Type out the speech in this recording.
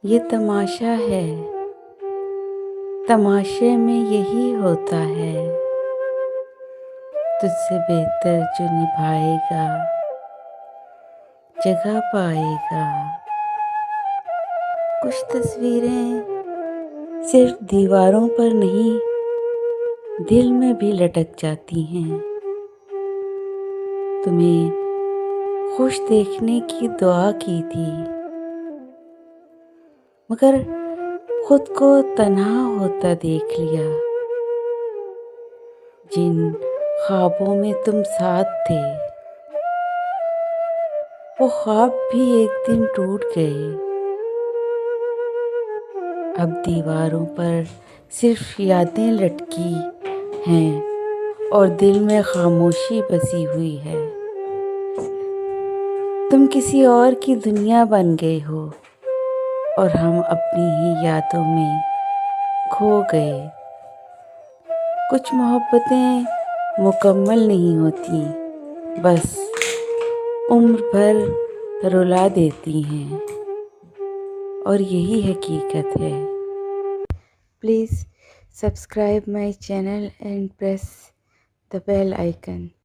ये तमाशा है, तमाशे में यही होता है। तुझसे बेहतर जो निभाएगा, जगह पाएगा। कुछ तस्वीरें सिर्फ दीवारों पर नहीं, दिल में भी लटक जाती हैं। तुम्हें खुश देखने की दुआ की थी, मगर खुद को तन्हा होता देख लिया। जिन ख्वाबों में तुम साथ थे, वो ख्वाब भी एक दिन टूट गए। अब दीवारों पर सिर्फ यादें लटकी हैं और दिल में खामोशी बसी हुई है। तुम किसी और की दुनिया बन गए हो और हम अपनी ही यादों में खो गए। कुछ मोहब्बतें मुकम्मल नहीं होती, बस उम्र भर रुला देती हैं, और यही हकीकत है। Please subscribe my channel and press the bell icon.